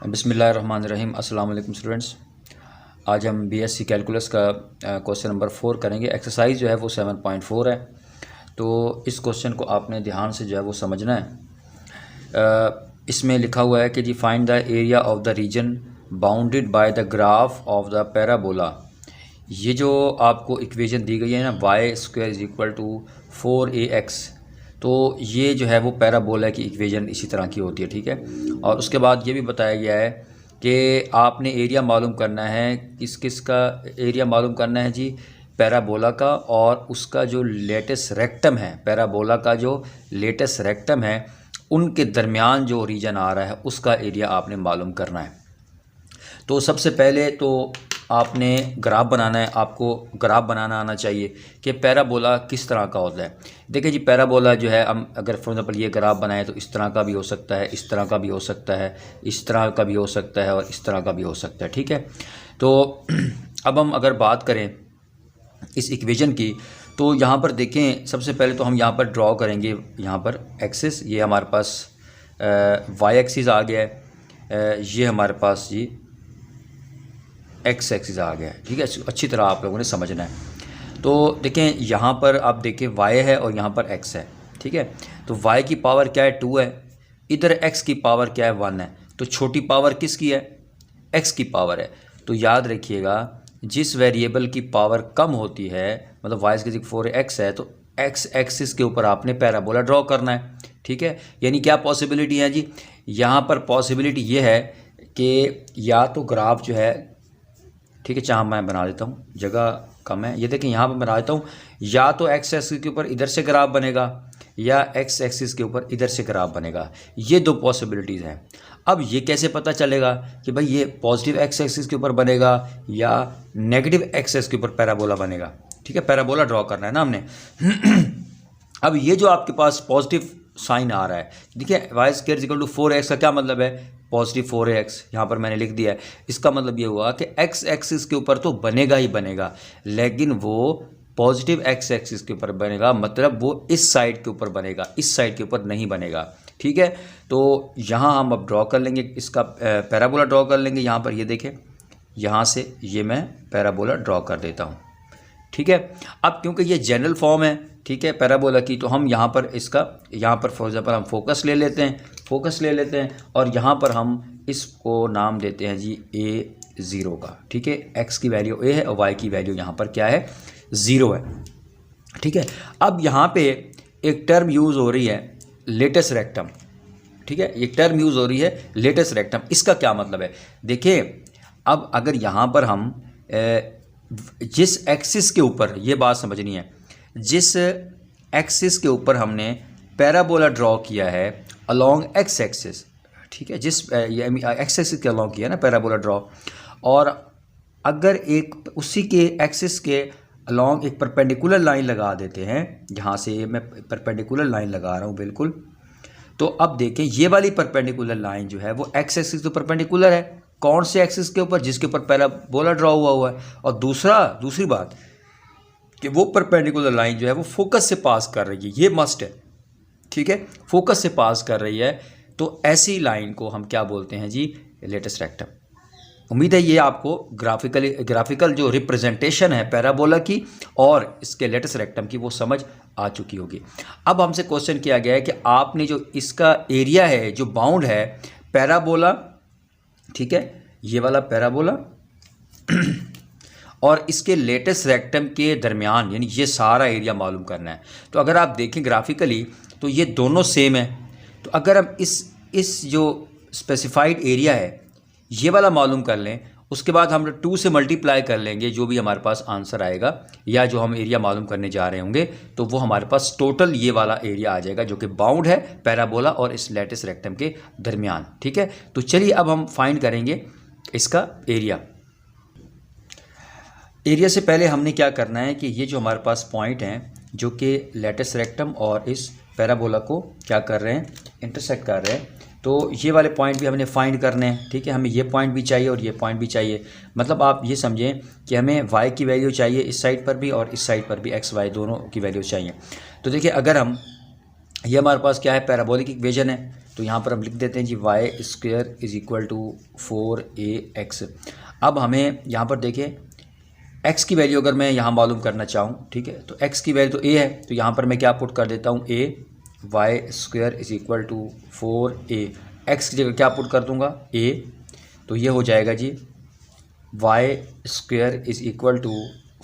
बिस्मिल्लाहिर्रहमानिर्रहीम। अस्सलाम वालेकुम स्टूडेंट्स। आज हम बीएससी कैलकुलस का क्वेश्चन नंबर 4 करेंगे। एक्सरसाइज जो है वो 7.4 है। तो इस क्वेश्चन को आपने ध्यान से जो है वो समझना है। इसमें लिखा हुआ है कि जी find the area of the region bounded by the graph of the parabola. ये जो आपको इक्वेशन दी गई है ना, y square is equal to 4ax, तो ये जो है वो पैराबोला की इक्वेशन इसी तरह की होती है, ठीक है। और उसके बाद ये भी बताया गया है कि आपने एरिया मालूम करना है, किस किस का एरिया मालूम करना है जी, पैराबोला का, और उसका जो लेटेस्ट रेक्टम है, पैराबोला का जो लेटेस्ट रेक्टम है, उनके दरमियान जो रीजन आ रहा है उसका एरिया आपने मालूम करना है। तो सबसे पहले तो आपने ग्राफ बनाना है, आपको ग्राफ बनाना आना चाहिए कि पैराबोला किस तरह का होता है। देखिए जी, पैराबोला जो है, हम अगर फॉर एग्जांपल ये ग्राफ बनाएं तो इस तरह का भी हो सकता है, इस तरह का भी हो सकता है, इस तरह का भी हो सकता है और इस तरह का भी हो सकता है, ठीक है। तो अब हम अगर बात करें इस इक्वेशन की, तो यहाँ पर देखें, सबसे पहले तो हम यहाँ पर ड्रॉ करेंगे, यहाँ पर एक्सिस, ये हमारे पास वाई एक्सिस आ गया है, ये हमारे पास जी एक्स एक्सिस आ गया है, ठीक है। अच्छी तरह आप लोगों ने समझना है। तो देखें यहाँ पर आप देखें वाई है और यहाँ पर एक्स है, ठीक है। तो वाई की पावर क्या है, 2 है, इधर एक्स की पावर क्या है, 1 है। तो छोटी पावर किसकी है, एक्स की पावर है। तो याद रखिएगा, जिस वेरिएबल की पावर कम होती है, मतलब वाई की 4x है, तो एक्स एक्सिस के ऊपर आपने पैराबोला ड्रॉ करना है, ठीक है। यानी क्या पॉसिबिलिटी है जी, यहाँ पर पॉसिबिलिटी ये है कि या तो ग्राफ जो है, ठीक है, चाहे मैं बना देता हूँ, जगह कम है, ये देखें यहाँ पर बना देता हूँ, या तो एक्स एक्सिस के ऊपर इधर से ग्राफ बनेगा या एक्स एक्सिस के ऊपर इधर से ग्राफ बनेगा। ये दो पॉसिबिलिटीज़ हैं। अब ये कैसे पता चलेगा कि भाई ये पॉजिटिव एक्स एक्सिस के ऊपर बनेगा या नेगेटिव एक्स एक्सिस के ऊपर पैराबोला बनेगा, ठीक है। पैराबोला ड्रॉ करना है ना हमने। अब ये जो आपके पास पॉजिटिव साइन आ रहा है, देखिए Y square equal to 4x का क्या मतलब है, पॉजिटिव 4x, यहाँ पर मैंने लिख दिया है। इसका मतलब ये हुआ कि एक्स एक्सिस के ऊपर तो बनेगा ही बनेगा, लेकिन वो पॉजिटिव एक्स एक्सिस के ऊपर बनेगा, मतलब वो इस साइड के ऊपर बनेगा, इस साइड के ऊपर नहीं बनेगा, ठीक है। तो यहाँ हम अब ड्रॉ कर लेंगे, इसका पैराबोला ड्रॉ कर लेंगे। यहाँ पर ये देखें, यहाँ से ये मैं पैराबोला ड्रॉ कर देता हूँ, ठीक है। अब क्योंकि ये जनरल फॉर्म है, ठीक है, पैराबोला की, तो हम यहाँ पर इसका, यहाँ पर फॉर एग्जाम्पल हम फोकस ले लेते हैं और यहाँ पर हम इसको नाम देते हैं जी A0 का, ठीक है। x की वैल्यू a है और y की वैल्यू यहाँ पर क्या है, 0 है, ठीक है। अब यहाँ पे एक टर्म यूज़ हो रही है लेटेस्ट रेक्टम, ठीक है, एक टर्म यूज़ हो रही है लेटेस्ट रेक्टम। इसका क्या मतलब है, देखिए अब अगर यहाँ पर हम जिस एक्सिस के ऊपर, ये बात समझनी है, जिस एक्सिस के ऊपर हमने पैराबोला ड्रॉ किया है अलोंग एक्स एक्सिस, ठीक है, जिस एक्स एक्सिस के अलोंग किया ना पैराबोला ड्रॉ, और अगर एक उसी के एक्सिस के अलोंग एक परपेंडिकुलर लाइन लगा देते हैं, जहाँ से मैं परपेंडिकुलर लाइन लगा रहा हूँ बिल्कुल, तो अब देखें ये वाली परपेंडिकुलर लाइन जो है वो एक्स एक्सिस तो परपेंडिकुलर है, कौन से एक्सिस के ऊपर, जिसके ऊपर पैराबोला ड्रॉ हुआ है। और दूसरी बात कि वो परपेंडिकुलर लाइन जो है वो फोकस से पास कर रही है, ये मस्ट है, ठीक है, फोकस से पास कर रही है। तो ऐसी लाइन को हम क्या बोलते हैं जी, लेटेस्ट रेक्टम। उम्मीद है ये आपको ग्राफिकल जो रिप्रेजेंटेशन है पैराबोला की और इसके लेटेस्ट रेक्टम की वो समझ आ चुकी होगी। अब हमसे क्वेश्चन किया गया है कि आपने जो इसका एरिया है, जो बाउंड है पैराबोला, ठीक है, ये वाला पैराबोला और इसके लेटेस्ट रेक्टम के दरमियान, यानी ये सारा एरिया मालूम करना है। तो अगर आप देखें ग्राफिकली तो ये दोनों सेम है। तो अगर हम इस जो स्पेसिफाइड एरिया है ये वाला मालूम कर लें, उसके बाद हम 2 से मल्टीप्लाई कर लेंगे, जो भी हमारे पास आंसर आएगा या जो हम एरिया मालूम करने जा रहे होंगे, तो वो हमारे पास टोटल ये वाला एरिया आ जाएगा जो कि बाउंड है पैराबोला और इस लेटेस्ट रेक्टम के दरमियान, ठीक है। तो चलिए अब हम फाइंड करेंगे इसका एरिया। एरिया से पहले हमने क्या करना है कि ये जो हमारे पास पॉइंट हैं जो कि लेटेस्ट रेक्टम और इस पैराबोला को क्या कर रहे हैं, इंटरसेक्ट कर रहे हैं, तो ये वाले पॉइंट भी हमने फाइंड करने हैं, ठीक है। हमें ये पॉइंट भी चाहिए और ये पॉइंट भी चाहिए, मतलब आप ये समझें कि हमें y की वैल्यू चाहिए इस साइड पर भी और इस साइड पर भी, x y दोनों की वैल्यू चाहिए। तो देखिए अगर हम, ये हमारे पास क्या है, पैराबोलिक इक्वेशन है, तो यहाँ पर हम लिख देते हैं जी y square is equal to 4ax। अब हमें यहाँ पर देखिए x की वैल्यू अगर मैं यहाँ मालूम करना चाहूँ, ठीक है, तो x की वैल्यू तो a है, तो यहाँ पर मैं क्या पुट कर देता हूँ, a y square is equal to 4a। x की जगह क्या पुट कर दूँगा, a, तो ये हो जाएगा जी y square is equal to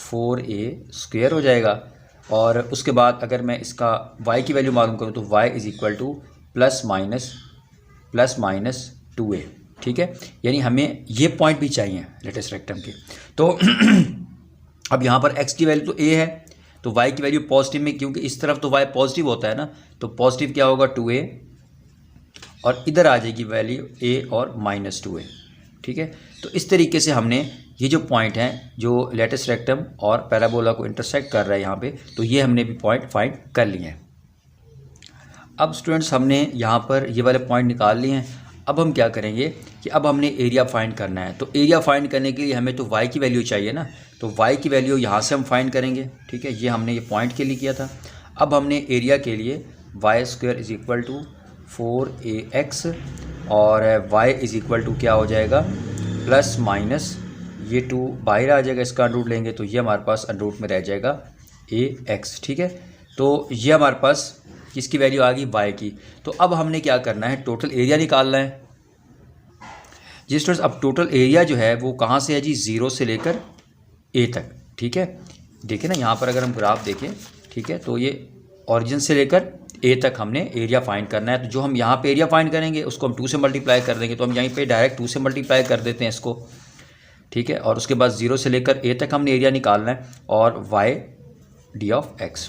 4a square हो जाएगा। और उसके बाद अगर मैं इसका y की वैल्यू मालूम करूँ तो y is equal two plus minus 2a, ठीक है। यानी हमें ये पॉइंट भी चाहिए लेटेस्ट रेक्टम के। तो अब यहाँ पर x की वैल्यू तो a है, तो y की वैल्यू पॉजिटिव में, क्योंकि इस तरफ तो y पॉजिटिव होता है ना, तो पॉजिटिव क्या होगा 2a, और इधर आ जाएगी वैल्यू a और माइनस 2a, ठीक है। तो इस तरीके से हमने ये जो पॉइंट हैं जो लेटेस्ट रेक्टम और पैराबोला को इंटरसेक्ट कर रहा है यहाँ पे, तो ये हमने भी पॉइंट फाइंड कर लिए हैं। अब स्टूडेंट्स हमने यहाँ पर ये वाले पॉइंट निकाल लिए हैं। अब हम क्या करेंगे कि अब हमने एरिया फाइंड करना है। तो एरिया फाइंड करने के लिए हमें तो y की वैल्यू चाहिए ना, तो y की वैल्यू यहाँ से हम फाइंड करेंगे, ठीक है। ये हमने ये पॉइंट के लिए किया था। अब हमने एरिया के लिए y square is equal to 4ax और y इज़ इक्वल टू क्या हो जाएगा, प्लस माइनस ये 2 बाहर आ जाएगा, इसका अंडरूट लेंगे तो ये हमारे पास अंडरूट में रह जाएगा ax, ठीक है। तो ये हमारे पास किसकी वैल्यू आ गई, y की। तो अब हमने क्या करना है, टोटल एरिया निकालना है जी स्टूडेंट्स। अब टोटल एरिया जो है वो कहाँ से है जी, 0 से लेकर a तक, ठीक है। देखिए ना यहाँ पर अगर हम ग्राफ देखें, ठीक है, तो ये ओरिजिन से लेकर a तक हमने एरिया फाइंड करना है। तो जो हम यहाँ पे एरिया फाइंड करेंगे उसको हम 2 से मल्टीप्लाई कर देंगे, तो हम यहीं पे डायरेक्ट 2 से मल्टीप्लाई कर देते हैं इसको, ठीक है। और उसके बाद 0 से लेकर a तक हमने एरिया निकालना है और y d ऑफ x,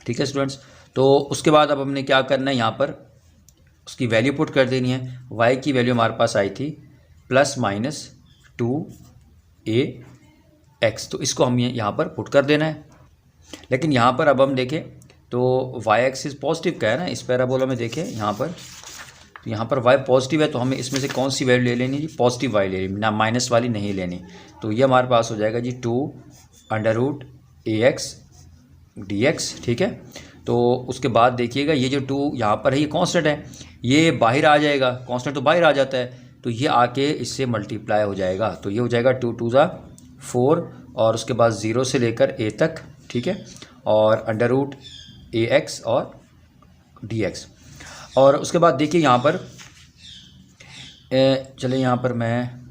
ठीक है स्टूडेंट्स। तो उसके बाद अब हमने क्या करना है, यहाँ पर उसकी वैल्यू पुट कर देनी है। y की वैल्यू हमारे पास आई थी प्लस माइनस 2ax, तो इसको हम यहाँ पर पुट कर देना है। लेकिन यहाँ पर अब हम देखें तो y एक्सिस पॉजिटिव का है ना, इस पैराबोला में देखें यहाँ पर, तो यहाँ पर y पॉजिटिव है, तो हमें इसमें से कौन सी वैल्यू ले लेनी जी, पॉजिटिव y ले लेनी, ना माइनस वाली नहीं लेनी। तो ये हमारे पास हो जाएगा जी 2√ax dx, ठीक है। तो उसके बाद देखिएगा ये जो 2 यहाँ पर है ये कांस्टेंट है, ये बाहर आ जाएगा, कांस्टेंट तो बाहर आ जाता है, तो ये आके इससे मल्टीप्लाई हो जाएगा। तो ये हो जाएगा 2 2 ज़ा 4 और उसके बाद 0 से लेकर a तक, ठीक है, और √ax और dx। और उसके बाद देखिए यहाँ पर चले यहाँ पर मैं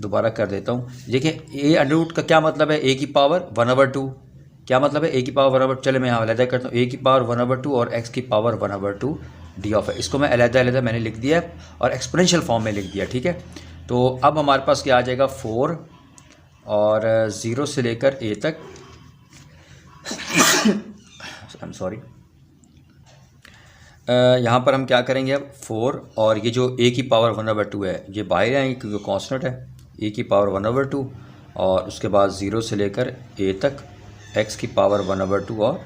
दोबारा कर देता हूँ। देखिए a का क्या मतलब है, a की पावर 1/2, क्या मतलब है a की पावर 1/2। चले मैं यहाँ अलहदा करता हूँ, a की पावर 1/2 और x की पावर 1/2 d ऑफ है। इसको मैं अलहदा मैंने लिख दिया है और एक्सपोनेंशियल फॉर्म में लिख दिया, ठीक है। तो अब हमारे पास क्या आ जाएगा 4 और 0 से लेकर a तक आई एम सॉरी, यहाँ पर हम क्या करेंगे अब 4 और ये जो a की पावर 1/2 है ये बाहर आएंगे क्योंकि कॉन्स्टेंट है, a की पावर 1/2 और उसके बाद 0 से लेकर a तक x की पावर 1/2 और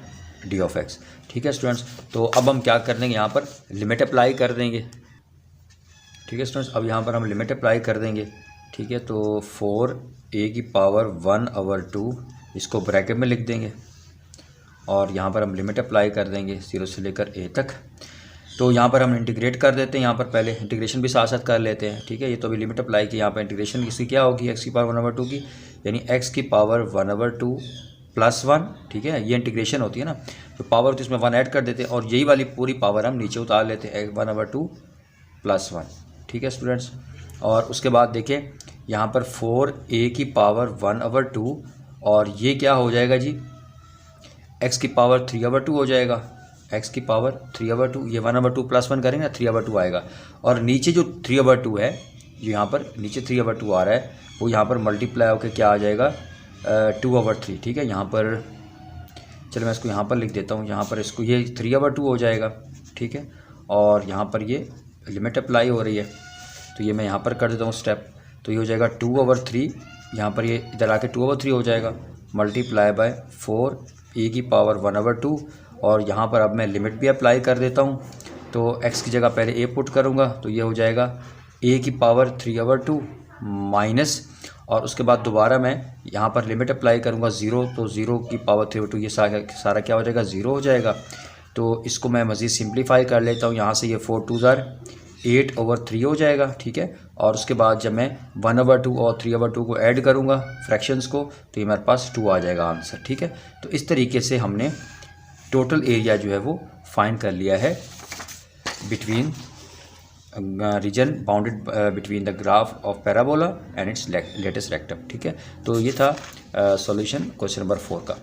d ऑफ x, ठीक है स्टूडेंट्स। तो अब हम क्या कर देंगे, यहाँ पर लिमिट अप्लाई कर देंगे, ठीक है स्टूडेंट्स। अब यहाँ पर हम लिमिट अप्लाई कर देंगे, ठीक है। तो 4a की पावर 1/2 इसको ब्रैकेट में लिख देंगे और यहाँ पर हम लिमिट अप्लाई कर देंगे 0 से लेकर a तक। तो यहाँ पर हम इंटीग्रेट कर देते हैं, यहाँ पर पहले इंटीग्रेशन भी साथ साथ कर लेते हैं, ठीक है। ये तो अभी लिमिट अप्लाई की, यहाँ पर इंटीग्रेशन इसकी क्या होगी, x की पावर 1/2 की, यानी x की पावर 1/2 प्लस 1, ठीक है। ये इंटीग्रेशन होती है ना, तो पावर तो इसमें 1 ऐड कर देते हैं और यही वाली पूरी पावर हम नीचे उतार लेते हैं 1/2 प्लस 1, ठीक है स्टूडेंट्स। और उसके बाद देखें यहाँ पर 4a की पावर 1/2 और ये क्या हो जाएगा जी, x की पावर 3/2 हो जाएगा, x की पावर 3/2, ये 1/2 प्लस 1 करेंगे ना 3/2 आएगा। और नीचे जो 3/2 है, जो यहाँ पर नीचे 3/2 आ रहा है वो यहाँ पर मल्टीप्लाई होकर क्या आ जाएगा 2/3, ठीक है। यहाँ पर चलो मैं इसको यहाँ पर लिख देता हूँ, यहाँ पर इसको ये 3/2 हो जाएगा, ठीक है। और यहाँ पर ये लिमिट अप्लाई हो रही है तो ये मैं यहाँ पर कर देता हूँ स्टेप, तो ये हो जाएगा 2/3, यहाँ पर ये इधर आके 2/3 हो जाएगा मल्टीप्लाई बाय 4a की पावर 1/2 और यहाँ पर अब मैं लिमिट भी अप्लाई कर देता हूँ। तो x की जगह पहले a पुट करूँगा तो ये हो जाएगा a की पावर 3/2 माइनस, और उसके बाद दोबारा मैं यहाँ पर लिमिट अप्लाई करूँगा 0, तो 0 की पावर 3/2 ये सारा क्या हो जाएगा 0 हो जाएगा, तो इसको मैं मज़ीद सिंप्लीफाई कर लेता हूँ। यहाँ से ये 4 2 ज़ार 8/3 हो जाएगा, ठीक है। और उसके बाद जब मैं 1/2 और 3/2 को ऐड करूँगा फ्रैक्शंस को, तो ये मेरे पास 2 आ जाएगा आंसर, ठीक है। तो इस तरीके से हमने टोटल एरिया जो है वो फाइंड कर लिया है between reason bounded between the graph of parabola and it's latus rectum, ठीक है। तो ये था सॉल्यूशन क्वेश्चन नंबर 4 का।